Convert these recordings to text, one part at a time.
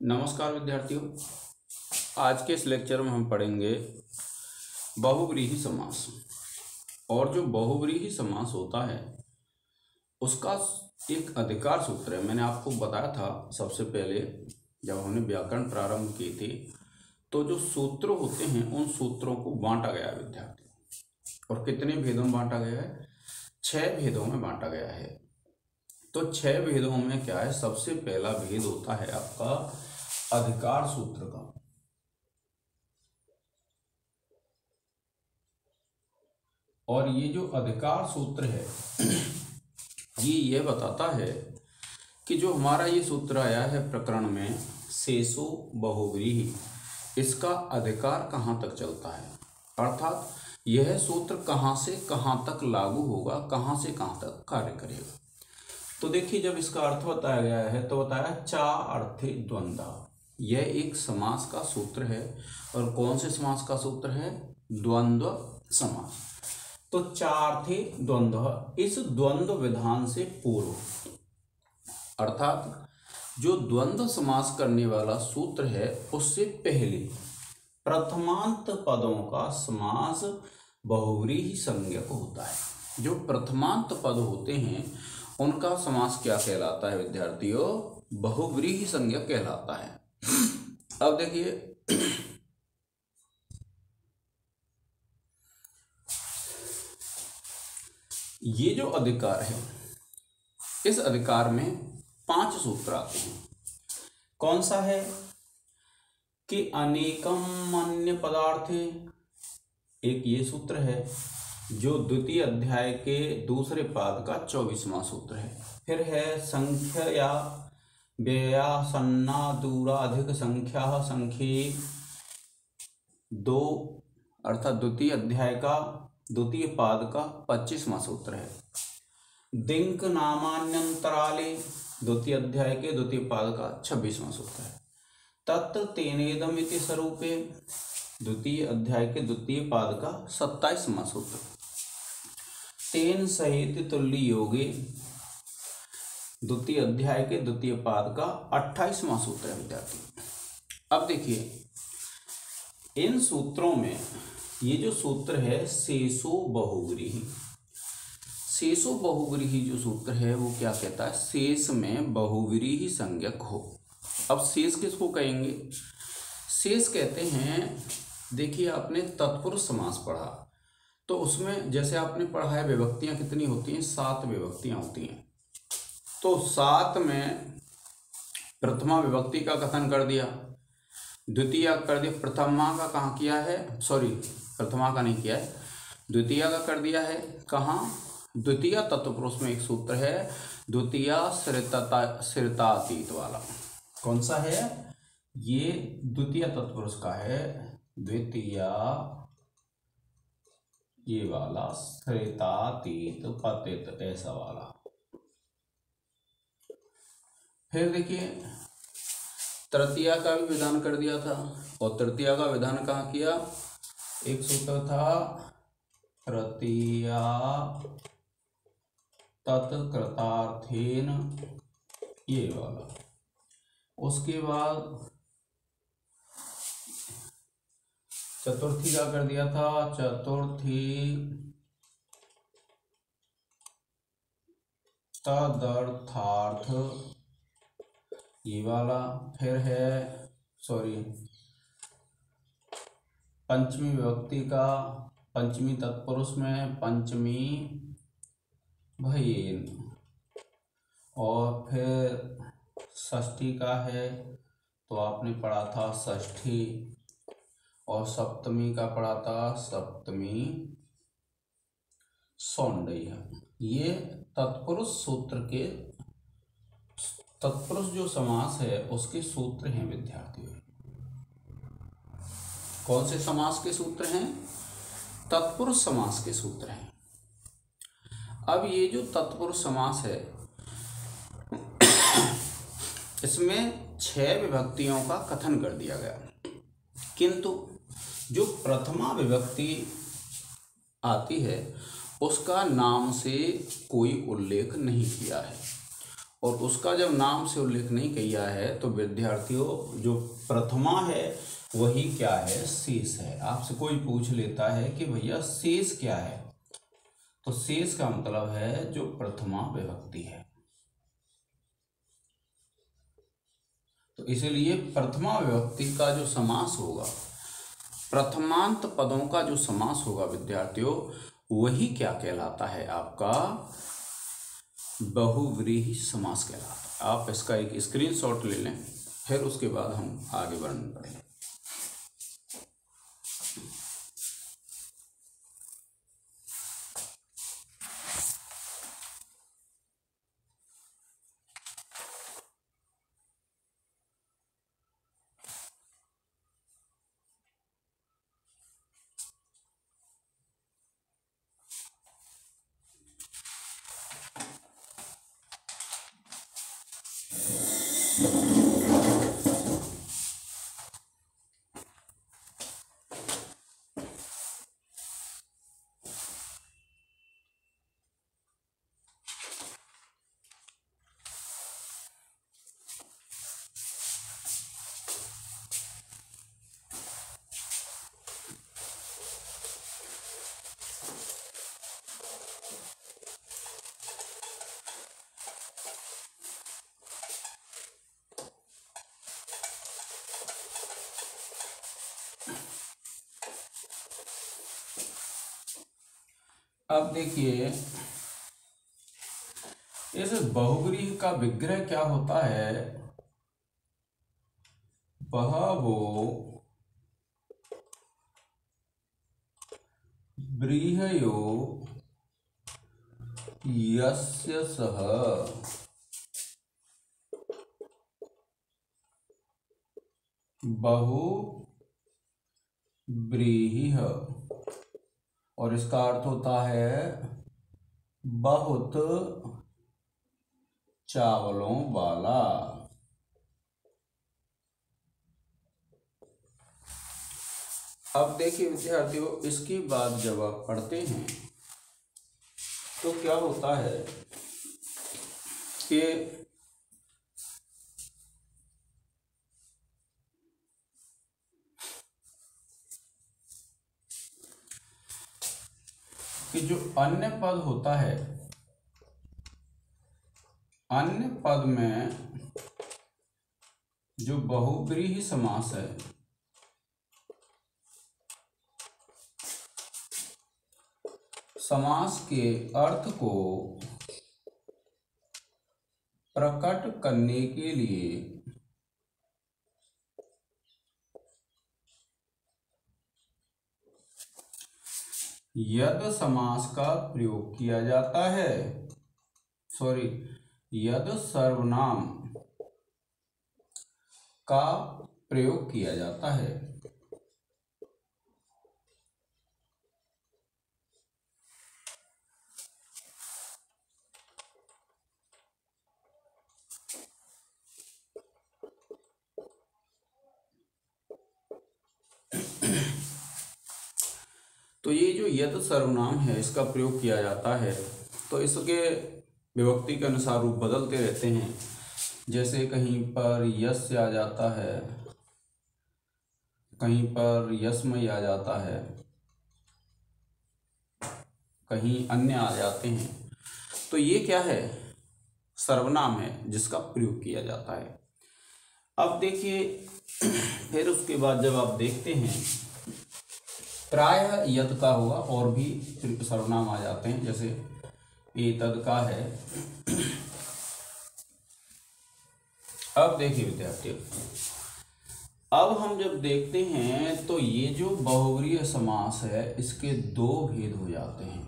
नमस्कार विद्यार्थियों। आज के इस लेक्चर में हम पढ़ेंगे बहुव्रीहि समास। और जो बहुव्रीहि समास होता है उसका एक अधिकार सूत्र है। मैंने आपको बताया था सबसे पहले जब हमने व्याकरण प्रारंभ की थी, तो जो सूत्र होते हैं उन सूत्रों को बांटा गया है विद्यार्थियों। और कितने भेदों में बांटा गया है? 6 भेदों में बांटा गया है। तो 6 भेदों में क्या है? सबसे पहला भेद होता है आपका अधिकार सूत्र का। और ये जो अधिकार सूत्र है ये बताता है कि जो हमारा ये सूत्र आया है प्रकरण में, शेषो बहुव्रीहि, इसका अधिकार कहाँ तक चलता है, अर्थात यह सूत्र कहाँ से कहाँ तक लागू होगा, कहाँ से कहाँ तक कार्य करेगा। तो देखिए, जब इसका अर्थ बताया गया है तो बताया चा अर्थे द्वंद्व। यह एक समास का सूत्र है। और कौन से समास का सूत्र है? द्वंद्व समास। तो चार्थे द्वंद्व, इस द्वंद्व विधान से पूर्व, अर्थात जो द्वंद्व समास करने वाला सूत्र है उससे पहले प्रथमांत पदों का समास बहुव्रीहि संज्ञक होता है। जो प्रथमांत पद होते हैं उनका समास क्या कहलाता है विद्यार्थियों? बहुव्रीहि संज्ञक कहलाता है। अब देखिए, ये जो अधिकार है, इस अधिकार में 5 सूत्र आते हैं। कौन सा है? कि अनेकम अन्य पदार्थे, एक ये सूत्र है जो द्वितीय अध्याय के दूसरे पाद का 24वां सूत्र है। फिर है संख्या या व्यया सन्ना दूरा अधिक संख्या संख्ये 2, अर्थात द्वितीय अध्याय का द्वितीय पाद का 25वां सूत्र है। दिंक नामान्यंतराले, द्वितीय अध्याय के द्वितीय पाद का 26वां सूत्र है। तत्र तेनेदम इति स्वरूपे, द्वितीय अध्याय के द्वितीय पाद का 27वां सूत्र। तेन सहित तुल्य योगे, द्वितीय अध्याय के द्वितीय पाद का 28वां सूत्र है विद्यार्थी। अब देखिए, इन सूत्रों में ये जो सूत्र है शेषो बहुव्रीहि, शेषो बहुव्रीहि जो सूत्र है वो क्या कहता है? शेष में बहुव्रीहि संज्ञक हो। अब शेष किसको कहेंगे? शेष कहते हैं, देखिए आपने तत्पुरुष समास पढ़ा तो उसमें जैसे आपने पढ़ा है विभक्तियां कितनी होती हैं? 7 विभक्तियां होती हैं। तो 7 में प्रथमा विभक्ति का कथन कर दिया, द्वितीय कर दिया, प्रथमा का कहाँ किया है? सॉरी, प्रथमा का नहीं किया है, द्वितीय का कर दिया है। कहाँ? द्वितीय तत्पुरुष में एक सूत्र है, द्वितीय श्रितातीत वाला। कौन सा है? ये द्वितीय तत्पुरुष का है, द्वितीय ये वाला श्रितातीत पतित ऐसा वाला। फिर देखिए, तृतीया का भी विधान कर दिया था। और तृतीया का विधान कहाँ किया? एक सूत्र था तृतीया तत्कृतार्थेन, ये वाला। उसके बाद चतुर्थी का कर दिया था, चतुर्थी तदर्थार्थ, ये वाला। फिर है सॉरी पंचमी विभक्ति का, पंचमी तत्पुरुष में पंचमी भयेन। और फिर षष्ठी का है तो आपने पढ़ा था षष्ठी। और सप्तमी का पढ़ा था सप्तमी सौंदर्य। ये तत्पुरुष सूत्र के, तत्पुरुष जो समास है उसके सूत्र हैं विद्यार्थियों। कौन से समास के सूत्र हैं? तत्पुरुष समास के सूत्र हैं। अब ये जो तत्पुरुष समास है इसमें 6 विभक्तियों का कथन कर दिया गया, किंतु जो प्रथमा विभक्ति आती है उसका नाम से कोई उल्लेख नहीं किया है। और उसका जब नाम से उल्लेख नहीं किया है तो विद्यार्थियों जो प्रथमा है वही क्या है, शेष है। आपसे कोई पूछ लेता है कि भैया शेष क्या है, तो शेष का मतलब है जो प्रथमा विभक्ति है। तो इसीलिए प्रथमा विभक्ति का जो समास होगा, प्रथमांत पदों का जो समास होगा विद्यार्थियों, वही क्या कहलाता है, आपका बहुव्रीहि समास कहलाता है। आप इसका एक स्क्रीनशॉट ले लें, फिर उसके बाद हम आगे वर्णन करेंगे। अब देखिए, इस बहुव्रीहि का विग्रह क्या होता है, बहवो व्रीहयो यस्य सः बहुव्रीहिः, और इसका अर्थ होता है बहुत चावलों वाला। अब देखिए विद्यार्थियों, इसकी बात जब आप पढ़ते हैं तो क्या होता है कि जो अन्य पद होता है, अन्य पद में जो बहुव्रीहि समास है, समास के अर्थ को प्रकट करने के लिए यद समास का प्रयोग किया जाता है, यद सर्वनाम का प्रयोग किया जाता है। तो ये जो यद सर्वनाम है, इसका प्रयोग किया जाता है, तो इसके विभक्ति के अनुसार रूप बदलते रहते हैं। जैसे कहीं पर यस्य आ जाता है, कहीं पर यस्मय आ जाता है, कहीं अन्य आ जाते हैं। तो ये क्या है, सर्वनाम है जिसका प्रयोग किया जाता है। अब देखिए, फिर उसके बाद जब आप देखते हैं, प्रायः यद का होगा और भी सर्वनाम आ जाते हैं, जैसे एतद का है। अब देखिए विद्यार्थियों, अब हम जब देखते हैं तो ये जो बहुव्रीहि समास है, इसके दो भेद हो जाते हैं।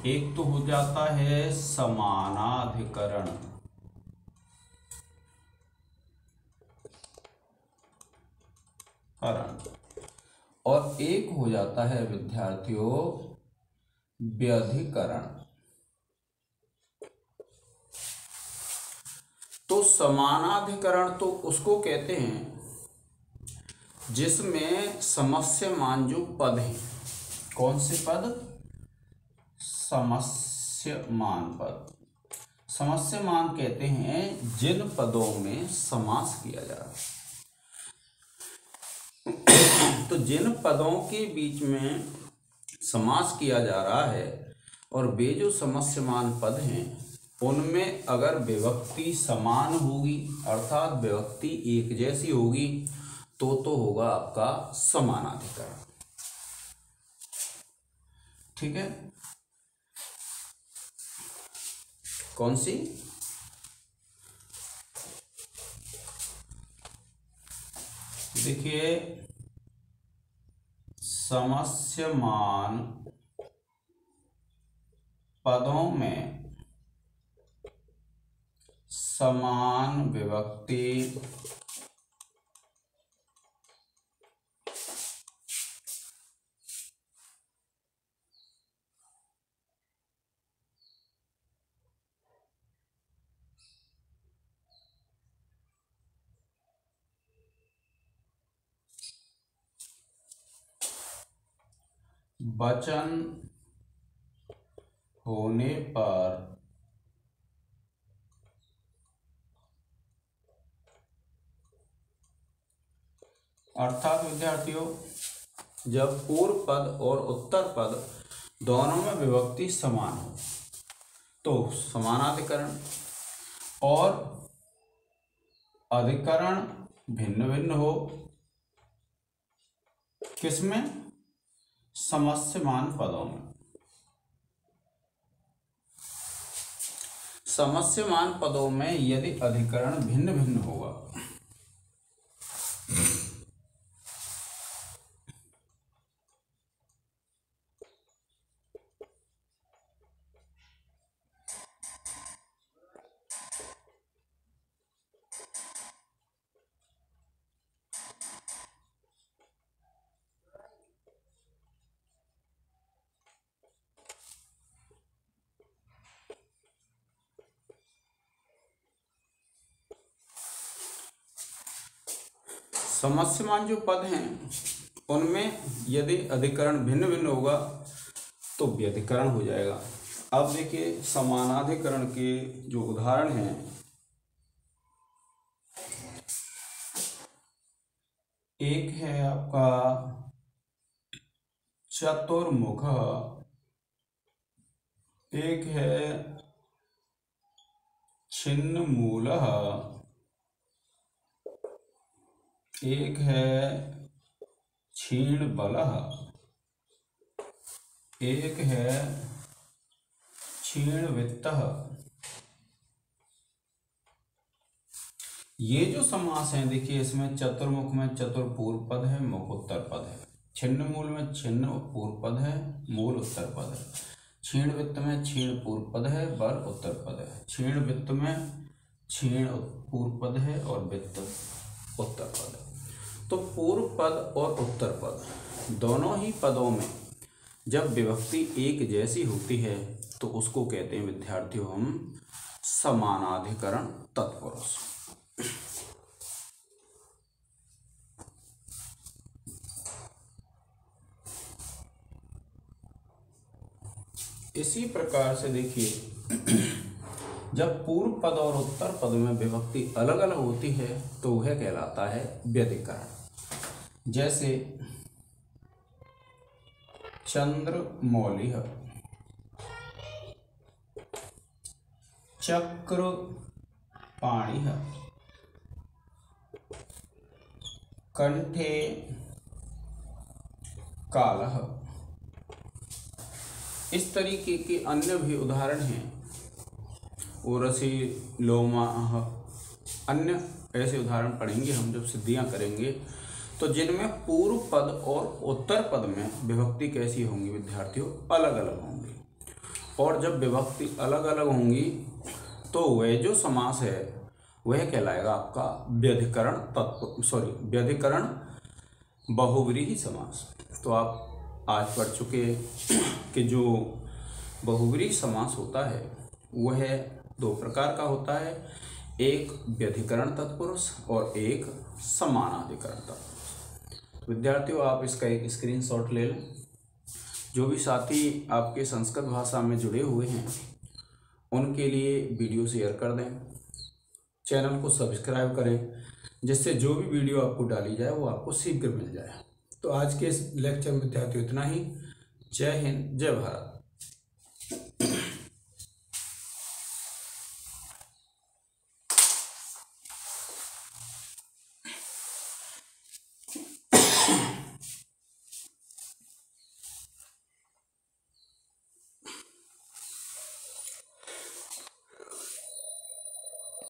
एक तो हो जाता है समानाधिकरण, और एक हो जाता है विद्यार्थियों व्यधिकरण। तो समानाधिकरण तो उसको कहते हैं जिसमें समस्यमान जो पद हैं, कौन से पद, समस्यमान समस्यमान पद। समस्यमान कहते हैं जिन पदों में समास किया जा रहा है। तो जिन पदों के बीच में समास किया जा रहा है और वे जो समस्यमान पद हैं उनमें अगर विभक्ति समान होगी अर्थात विभक्ति एक जैसी होगी तो होगा आपका समानाधिकरण। ठीक है, कौन सी? देखिए, समस्यमान पदों में समान विभक्ति वचन होने पर अर्थात विद्यार्थियों जब पूर्व पद और उत्तर पद दोनों में विभक्ति समान हो तो समानाधिकरण, और अधिकरण भिन्न भिन्न हो किसमें? समस्यमान पदों में। समस्यमान पदों में यदि अधिकरण भिन्न भिन्न होगा समस्यमान जो पद हैं उनमें यदि अधिकरण भिन्न भिन्न होगा तो व्यधिकरण हो जाएगा। अब देखिए समानाधिकरण के जो उदाहरण हैं, एक है आपका चतुर्मुख, एक है छिन्नमूलः, एक है क्षीणबलः, एक है क्षीणवित्तः। ये जो समास हैं देखिए, इसमें चतुर्मुख में चतुर पूर्व पद है, मुख उत्तर पद है। छिन्नमूल में छिन्न पूर्व पद है, मूल उत्तर पद है। क्षीणवित्त में क्षीण पूर्व पद है, बल उत्तर पद है। क्षीणवित्त में क्षीण पूर्व पद है और वित्त उत्तर पद है। तो पूर्व पद और उत्तर पद दोनों ही पदों में जब विभक्ति एक जैसी होती है तो उसको कहते हैं विद्यार्थियों हम समानाधिकरण तत्पुरुष। इसी प्रकार से देखिए जब पूर्व पद और उत्तर पद में विभक्ति अलग अलग होती है तो वह कहलाता है व्यधिकरण। जैसे चंद्रमौलिः, चक्रपाणिः, कंठे कालः। इस तरीके के अन्य भी उदाहरण हैं। उरसी लोमाः, अन्य ऐसे उदाहरण पढ़ेंगे हम जब सिद्धियां करेंगे। तो जिनमें पूर्व पद और उत्तर पद में विभक्ति कैसी होंगी विद्यार्थियों? अलग अलग होंगी। और जब विभक्ति अलग अलग होंगी तो वह जो समास है वह कहलाएगा आपका व्यधिकरण बहुव्रीहि समास। तो आप आज पढ़ चुके कि जो बहुव्रीहि समास होता है वह दो प्रकार का होता है, एक व्यधिकरण तत्पुरुष और एक समानाधिकरण तत्पुरुष। विद्यार्थियों आप इसका एक स्क्रीनशॉट ले लें। जो भी साथी आपके संस्कृत भाषा में जुड़े हुए हैं उनके लिए वीडियो शेयर कर दें, चैनल को सब्सक्राइब करें, जिससे जो भी वीडियो आपको डाली जाए वो आपको शीघ्र मिल जाए। तो आज के इस लेक्चर में विद्यार्थियों इतना ही। जय हिंद, जय भारत।